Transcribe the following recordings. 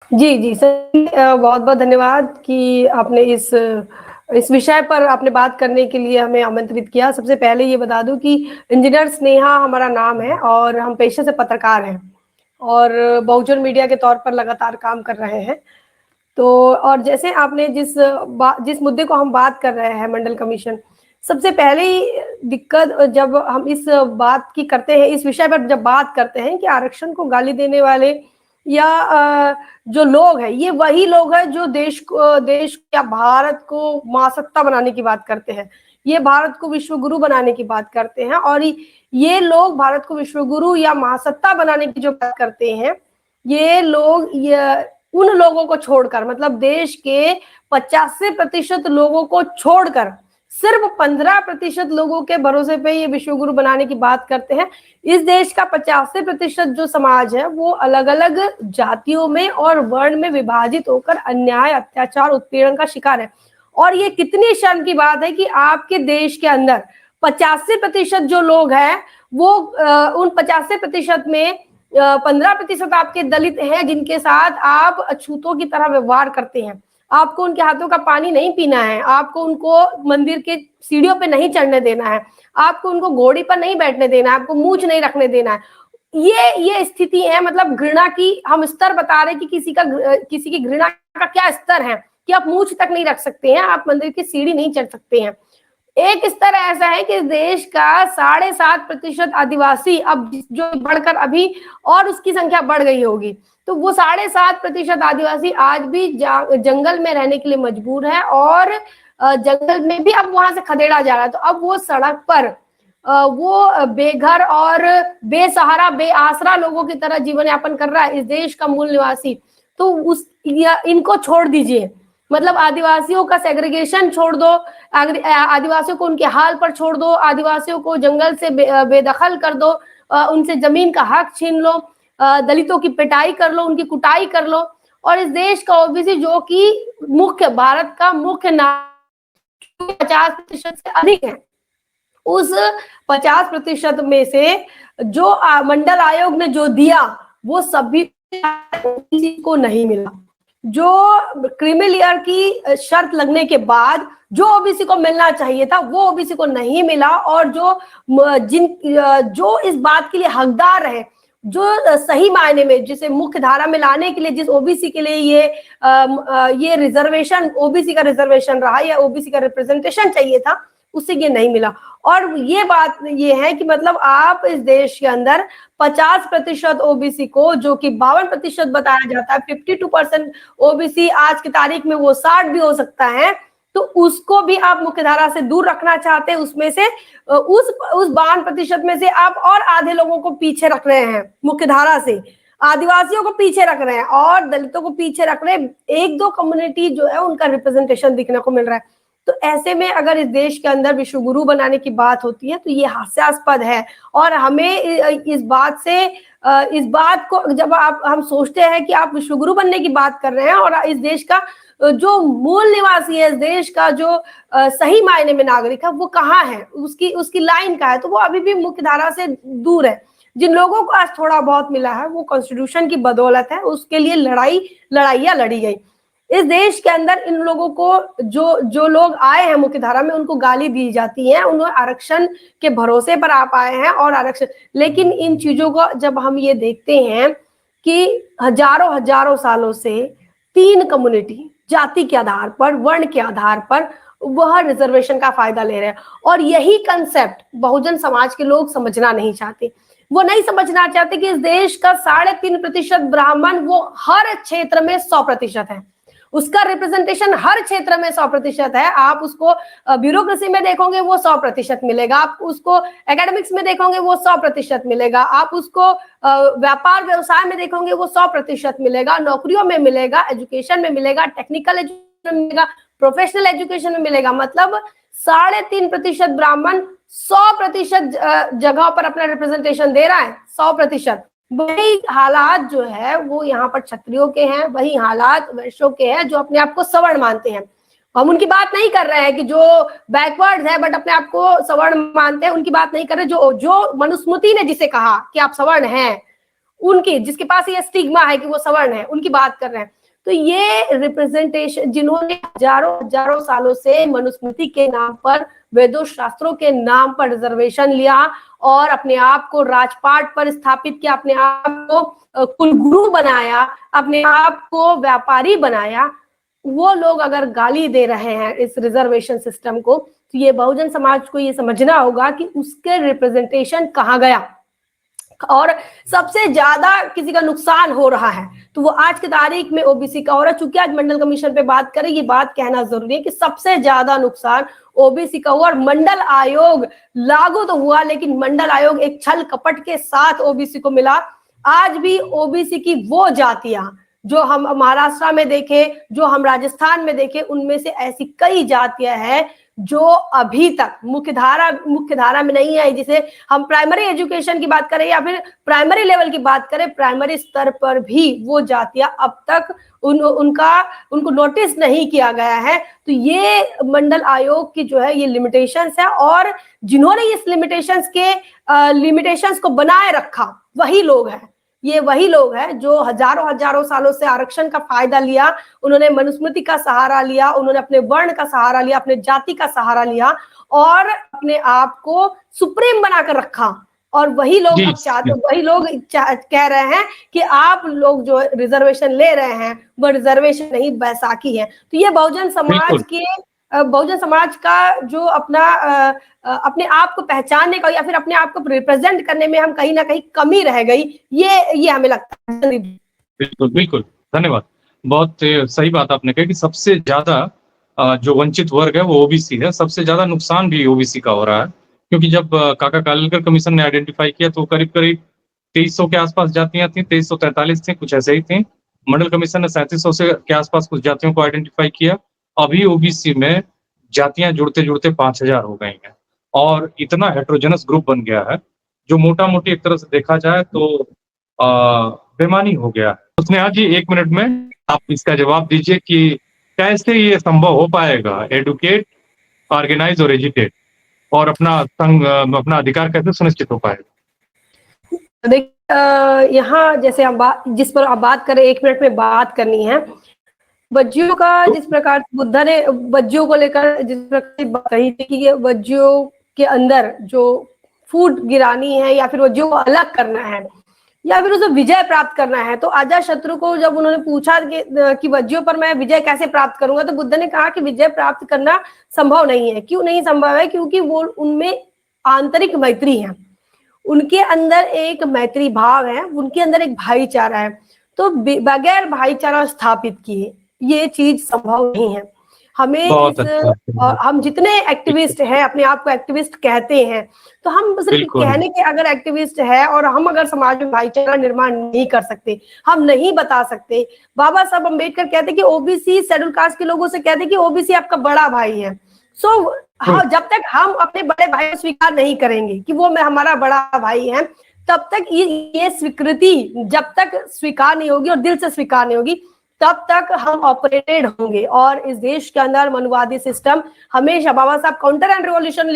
जी, जी, सही बहुत-बहुत धन्यवाद कि आपने इस विषय पर आपने बात करने के लिए हमें आमंत्रित किया। सबसे पहले ये बता दूँ कि इंजीनियर स्नेहा हमारा नाम है और हम पेशे से पत्रकार हैं और बहुजन मीडिया के तौर पर लगातार काम कर रहे हैं। तो और जैसे आपने जिस मुद्दे को हम बात कर रहे हैं मंडल कमीशन, सबसे पहले ही दिक्कत जब हम इस बात की करते हैं, इस विषय पर जब बात करते हैं कि आरक्षण को गाली देने वाले या जो लोग हैं, ये वही लोग हैं जो देश या भारत को महासत्ता बनाने की बात करते हैं। ये भारत को विश्व गुरु बनाने की बात करते हैं और ये लोग भारत को विश्व गुरु या महासत्ता बनाने की जो बात करते हैं, ये लोग उन लोगों को छोड़कर मतलब देश के 85% लोगों को छोड़कर सिर्फ 15% लोगों के भरोसे पे ये विश्व गुरु बनाने की बात करते हैं। इस देश का 85% जो समाज है वो अलग-अलग जातियों में और वर्ण में विभाजित होकर अन्याय, अत्याचार, उत्पीड़न का शिकार है। और ये कितनी शर्म की बात है कि आपके देश के अंदर 85% जो लोग हैं वो उन 85% में 15% आपके दलित हैं जिनके साथ आप अछूतों की तरह व्यवहार करते हैं। आपको उनके हाथों का पानी नहीं पीना है, आपको उनको मंदिर के सीढ़ियों पे नहीं चढ़ने देना है, आपको उनको घोड़ी पर नहीं बैठने देना है, आपको मूंछ नहीं रखने देना है। ये स्थिति है मतलब घृणा की हम स्तर बता रहे हैं कि किसी की घृणा का क्या स्तर है कि आप मूंछ तक नहीं रख सकते हैं, आप मंदिर की सीढ़ी नहीं चढ़ सकते हैं। एक स्तर ऐसा है कि देश का 7.5% आदिवासी अब जो बढ़कर अभी और उसकी संख्या बढ़ गई होगी, तो वो 7.5% आदिवासी आज भी जंगल में रहने के लिए मजबूर है और जंगल में भी अब वहां से खदेड़ा जा रहा है। तो अब वो सड़क पर वो बेघर और बेसहारा बेआसरा लोगों की तरह जीवन यापन कर रहा है इस देश का मूल निवासी। तो इनको छोड़ दीजिए, मतलब आदिवासियों का सेग्रीगेशन छोड़ दो, आदिवासियों को उनके हाल पर छोड़ दो, आदिवासियों को जंगल से बेदखल कर दो, उनसे जमीन का हक छीन लो, दलितों की पिटाई कर लो, उनकी कुटाई कर लो। और इस देश का ओबीसी जो कि भारत का मुख्य 50% से अधिक है, उस 50% में से जो मंडल आयोग ने जो दिया वो सभी को नहीं मिला। जो क्रीमी लेयर की शर्त लगने के बाद जो ओबीसी को मिलना चाहिए था वो ओबीसी को नहीं मिला और जो इस बात के लिए हकदार है, जो सही मायने में जिसे मुख्य धारा में लाने के लिए जिस ओबीसी के लिए ये रिजर्वेशन ओबीसी का रिजर्वेशन रहा या ओबीसी का रिप्रेजेंटेशन चाहिए था, उसे ये नहीं मिला। और ये बात ये है कि मतलब आप इस देश के अंदर 50% ओबीसी को, जो कि 52% बताया जाता है, 52% ओबीसी आज की तारीख में वो 60 भी हो सकता है, तो उसको भी आप मुख्यधारा से दूर रखना चाहते हैं। उसमें से उस 52% में से आप और आधे लोगों को पीछे रख रहे हैं मुख्यधारा से, आदिवासियों को पीछे रख रहे हैं और दलितों को पीछे रख रहे हैं। एक दो कम्युनिटी जो है उनका रिप्रेजेंटेशन दिखने को मिल रहा है। तो ऐसे में अगर इस देश के अंदर विश्व गुरु बनाने की बात होती है तो ये हास्यास्पद है। और हमें इस बात को जब हम सोचते हैं कि आप विश्व गुरु बनने की बात कर रहे हैं और इस देश का जो मूल निवासी है, इस देश का जो सही मायने में नागरिक है वो कहाँ है, उसकी लाइन कहाँ है, तो वो अभी भी मुख्य धारा से दूर है। जिन लोगों को आज थोड़ा बहुत मिला है वो कॉन्स्टिट्यूशन की बदौलत है, उसके लिए लड़ाइयां लड़ी गई। इस देश के अंदर इन लोगों को जो लोग आए हैं मुख्य धारा में उनको गाली दी जाती है, उन्हें आरक्षण के भरोसे पर आप आए हैं और आरक्षण। लेकिन इन चीजों को जब हम ये देखते हैं कि हजारों सालों से 3 कम्युनिटी जाति के आधार पर, वर्ण के आधार पर वह रिजर्वेशन का फायदा ले रहे हैं और यही कंसेप्ट बहुजन समाज के लोग समझना नहीं चाहते। वो नहीं समझना चाहते कि इस देश का 3.5% ब्राह्मण वो हर क्षेत्र में 100% है, उसका रिप्रेजेंटेशन हर क्षेत्र में 100% है। आप उसको ब्यूरोक्रेसी में देखोगे वो 100% मिलेगा, आप उसको एकेडमिक्स में देखोगे वो 100% मिलेगा, आप उसको व्यापार व्यवसाय में देखोगे वो 100% मिलेगा, नौकरियों में मिलेगा, एजुकेशन में मिलेगा, टेक्निकल एजुकेशन में मिलेगा, प्रोफेशनल एजुकेशन में मिलेगा। मतलब 3.5% ब्राह्मण 100% जगहों पर अपना रिप्रेजेंटेशन दे रहा है, 100%। वही हालात जो है वो यहाँ पर क्षत्रियों के हैं, वही हालात वैश्यों के हैं जो अपने आप को सवर्ण मानते हैं। हम उनकी बात नहीं कर रहे हैं कि जो बैकवर्ड है बट अपने आप को सवर्ण मानते हैं, उनकी बात नहीं कर रहे। जो मनुस्मृति ने जिसे कहा कि आप सवर्ण हैं, उनकी, जिसके पास ये स्टिग्मा है कि वो सवर्ण है, उनकी बात कर रहे हैं। तो ये रिप्रेजेंटेशन, जिन्होंने हजारों हजारों सालों से मनुस्मृति के नाम पर, वेदों शास्त्रों के नाम पर रिजर्वेशन लिया और अपने आप को राजपाट पर स्थापित किया, अपने आप को कुलगुरु बनाया, अपने आप को व्यापारी बनाया, वो लोग अगर गाली दे रहे हैं इस रिजर्वेशन सिस्टम को, तो ये बहुजन समाज को ये समझना होगा कि उसके रिप्रेजेंटेशन कहाँ गया और सबसे ज्यादा किसी का नुकसान हो रहा है तो वो आज की तारीख में ओबीसी का हो रहा है। चूंकि आज मंडल कमीशन पे बात करें, ये बात कहना जरूरी है कि सबसे ज्यादा नुकसान ओबीसी का हुआ। और मंडल आयोग लागू तो हुआ, लेकिन मंडल आयोग एक छल कपट के साथ ओबीसी को मिला। आज भी ओबीसी की वो जातियां जो हम महाराष्ट्र में देखे, जो हम राजस्थान में देखे, उनमें से ऐसी कई जातियां हैं जो अभी तक मुख्यधारा में नहीं आई। जिसे हम प्राइमरी एजुकेशन की बात करें या फिर प्राइमरी लेवल की बात करें, प्राइमरी स्तर पर भी वो जातियां अब तक उनको नोटिस नहीं किया गया है। तो ये मंडल आयोग की जो है ये लिमिटेशंस है, और जिन्होंने इस लिमिटेशंस को बनाए रखा वही लोग हैं। ये वही लोग हैं जो हजारों हजारों सालों से आरक्षण का फायदा लिया, उन्होंने मनुस्मृति का सहारा लिया, उन्होंने अपने वर्ण का सहारा लिया, अपने जाति का सहारा लिया और अपने आप को सुप्रीम बनाकर रखा। और वही लोग अब चाहते, वही लोग कह रहे हैं कि आप लोग जो रिजर्वेशन ले रहे हैं वो रिजर्वेशन नहीं, बैसाखी है। तो ये बहुजन समाज का जो अपने आप को पहचानने का या फिर अपने आप को रिप्रेजेंट करने में हम कहीं ना कहीं कमी रह गई, ये हमें लगता है। बिल्कुल बिल्कुल, धन्यवाद। बहुत सही बात आपने कही कि सबसे ज्यादा जो वंचित वर्ग है वो ओबीसी है। सबसे ज्यादा नुकसान भी ओबीसी का हो रहा है, क्योंकि जब काका कालेलकर कमीशन ने आइडेंटिफाई किया तो करीब करीब 2300 के आसपास जातियां थी, 2343 थी, कुछ ऐसे ही थी। मंडल कमीशन ने 3700 के आसपास कुछ जातियों को आइडेंटिफाई किया। अभी ओबीसी में जातियां जुड़ते जुड़ते 5000 हो गई हैं और इतना हेट्रोजेनस ग्रुप बन गया है जो मोटा मोटी एक तरह से देखा जाए तो बेमानी हो गया है। तो स्नेहा जी, 1 मिनट में आप इसका जवाब दीजिए कि कैसे ये संभव हो पाएगा, एडुकेट, ऑर्गेनाइज और एजुकेट, और अपना अधिकार कैसे सुनिश्चित हो पाएगा? देखिए, यहाँ जैसे हम जिस पर आप बात करें, 1 मिनट में बात करनी है, वज्जियों का जिस प्रकार बुद्धा ने वज्जियों को लेकर जिस प्रकार बात कही थी कि वज्जियों के अंदर जो फूट गिरानी है या फिर वज्जियों को अलग करना है या फिर उसे विजय प्राप्त करना है, तो अजात शत्रु को जब उन्होंने पूछा कि वज्जियों पर मैं विजय कैसे प्राप्त करूंगा, तो बुद्ध ने कहा कि विजय प्राप्त करना संभव नहीं है। क्यों नहीं संभव है? क्योंकि वो उनमें आंतरिक मैत्री है, उनके अंदर एक मैत्री भाव है, उनके अंदर एक भाईचारा है। तो बगैर भाईचारा स्थापित किए ये चीज संभव नहीं है। हमें हम जितने एक्टिविस्ट हैं, अपने आप को एक्टिविस्ट कहते हैं, तो हम सिर्फ कहने के अगर एक्टिविस्ट है और हम अगर समाज में भाईचारा निर्माण नहीं कर सकते, हम नहीं बता सकते। बाबा साहब अम्बेडकर कहते कि ओबीसी शेड्यूल कास्ट के लोगों से कहते कि ओबीसी आपका बड़ा भाई है। हाँ, जब तक हम अपने बड़े भाई को स्वीकार नहीं करेंगे कि वो हमारा बड़ा भाई है, तब तक ये स्वीकृति जब तक स्वीकार नहीं होगी और दिल से स्वीकार नहीं होगी, तब तक हम ऑपरेटेड होंगे। और इस देश के अंदर मनुवादी सिस्टम हमेशा, बाबा साहब काउंटर रिवॉल्यूशन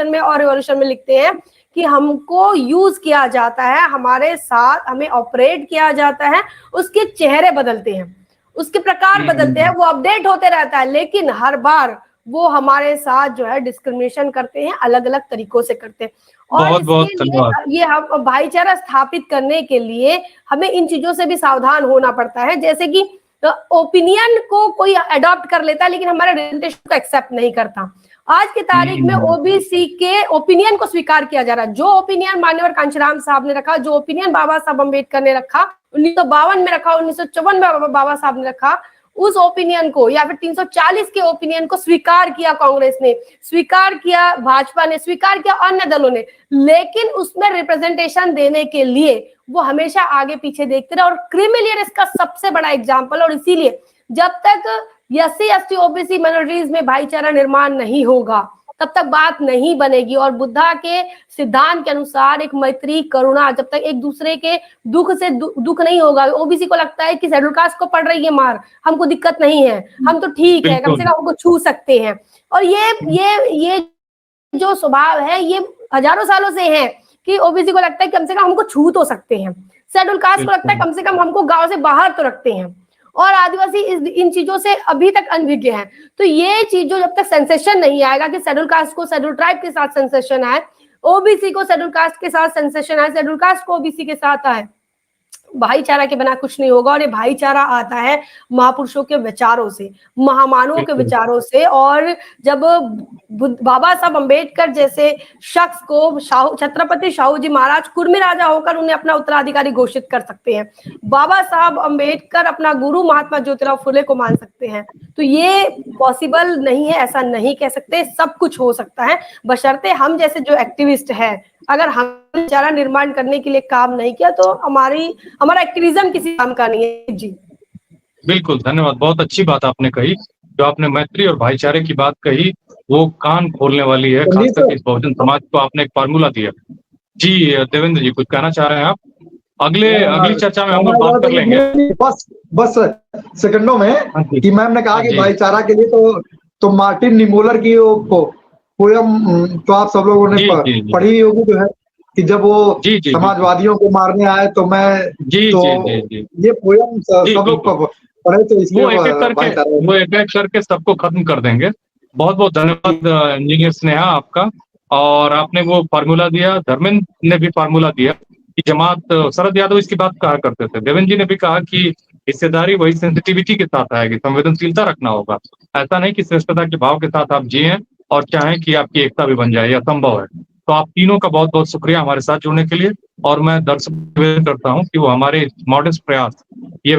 में और रिवॉल्यूशन में लिखते हैं कि हमको यूज किया जाता है, हमारे साथ हमें ऑपरेट किया जाता है, उसके चेहरे बदलते हैं, उसके प्रकार बदलते हैं, वो अपडेट होते रहता है, लेकिन हर बार वो हमारे साथ जो है डिस्क्रिमिनेशन करते हैं, अलग अलग तरीकों से करते हैं। और ये हम भाईचारा स्थापित करने के लिए हमें इन चीजों से भी सावधान होना पड़ता है। जैसे कि ओपिनियन को कोई अडॉप्ट कर लेता है लेकिन हमारे रिप्रेजेंटेशन को एक्सेप्ट नहीं करता। आज की तारीख में ओबीसी के ओपिनियन को स्वीकार किया जा रहा है। जो ओपिनियन मान्यवर कांशीराम साहब ने रखा, जो ओपिनियन बाबा साहब अम्बेडकर ने रखा, 1952 में रखा, 1954 में बाबा साहब ने रखा, उस ओपिनियन को या फिर 340 के ओपिनियन को स्वीकार किया कांग्रेस ने, स्वीकार किया भाजपा ने, स्वीकार किया अन्य दलों ने, लेकिन उसमें रिप्रेजेंटेशन देने के लिए वो हमेशा आगे पीछे देखते रहे। और क्रीमिलियर इसका सबसे बड़ा एग्जाम्पल। और इसीलिए जब तक एससी एसटी ओबीसी माइनॉरिटीज में भाईचारा निर्माण नहीं होगा, तब तक बात नहीं बनेगी। और बुद्धा के सिद्धांत के अनुसार एक मैत्री, करुणा, जब तक एक दूसरे के दुख से दुख नहीं होगा। ओबीसी को लगता है कि शेड्यूल कास्ट को पड़ रही है मार, हमको दिक्कत नहीं है, हम तो ठीक है, कम से कम हमको छू सकते हैं। और ये जो स्वभाव है ये हजारों सालों से है कि ओबीसी को लगता है कम से कम हमको छू तो सकते हैं, शेड्यूल कास्ट को लगता है कम से कम हमको गांव से बाहर तो रखते हैं, और आदिवासी इन चीजों से अभी तक अनभिज्ञ हैं। तो ये चीज जो जब तक सेंसेशन नहीं आएगा कि शेड्यूल कास्ट को शेड्यूल ट्राइब के साथ सेंसेशन आए, ओबीसी को शेड्यूल कास्ट के साथ सेंसेशन आए, शेड्यूल कास्ट को ओबीसी के साथ आए, भाईचारा के बिना कुछ नहीं होगा। और ये भाईचारा आता है महापुरुषों के विचारों से, महामानवों के विचारों से। और जब बाबा साहब अम्बेडकर जैसे शख्स को छत्रपति शाहू जी महाराज कुर्मी राजा होकर उन्हें अपना उत्तराधिकारी घोषित कर सकते हैं, बाबा साहब अम्बेडकर अपना गुरु महात्मा ज्योतिराव फुले को मान सकते हैं, तो ये पॉसिबल नहीं है, ऐसा नहीं कह सकते। सब कुछ हो सकता है बशर्ते हम जैसे जो एक्टिविस्ट है, अगर हम विचारा निर्माण करने के लिए काम नहीं किया तो हमारा एक्टिविज्म किसी काम का नहीं है। जी बिल्कुल, धन्यवाद। बहुत अच्छी बात आपने कही, जो आपने मैत्री और भाईचारे की बात कही वो कान खोलने वाली है, खासकर इस बहुजन समाज को आपने एक फार्मूला दिया। जी देवेंद्र जी, कुछ कहना चाह रहे हैं आप? अगली चर्चा में हम लोग बात कर लेंगे। बस सेकंडों में कि मैम ने कहा कि भाईचारा के लिए तो मार्टिन निमोलर की पोयम तो आप सब लोगों ने पढ़ी होगी, जो है कि जब वो समाजवादियों को मारने आए तो ये पोयम सब लोग पढ़े, तो इसलिए वो एक एक करके सबको खत्म कर देंगे। बहुत बहुत धन्यवाद इंजीनियर स्नेहा आपका। और आपने वो फार्मूला दिया, धर्मेंद्र ने भी फार्मूला दिया कि जमात, शरद यादव इसकी बात कहा करते थे, देवेंद्र जी ने भी कहा कि हिस्सेदारी वही सेंसिटिविटी के साथ आएगी, संवेदनशीलता रखना होगा। ऐसा नहीं कि श्रेष्ठता के भाव के साथ आप जिए और चाहें कि आपकी एकता भी बन जाए, यह असंभव है। तो आप तीनों का बहुत बहुत शुक्रिया हमारे साथ जुड़ने के लिए। और मैं दर्शक निवेदन करता हूं कि वो हमारे मॉडेस्ट प्रयास, ये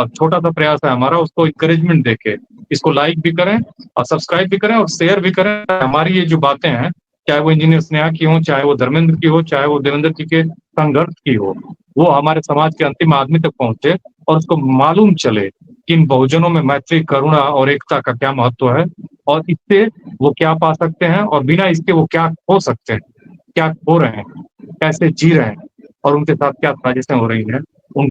छोटा सा प्रयास है हमारा, उसको इंकरेजमेंट देके इसको लाइक भी करें और सब्सक्राइब भी करें और शेयर भी करें। हमारी ये जो बातें हैं, चाहे वो इंजीनियर स्नेहा की हो, चाहे वो धर्मेंद्र की हो, चाहे वो देवेंद्र जी के संघर्ष की हो, वो हमारे समाज के अंतिम आदमी तक पहुंचे और उसको मालूम चले कि इन बहुजनों में मैत्री, करुणा और एकता का क्या महत्व है, और इससे वो क्या पा सकते हैं और बिना इसके वो क्या खो सकते हैं, क्या खो रहे हैं, कैसे जी रहे हैं और उनके साथ क्या साजिशें हो रही हैं।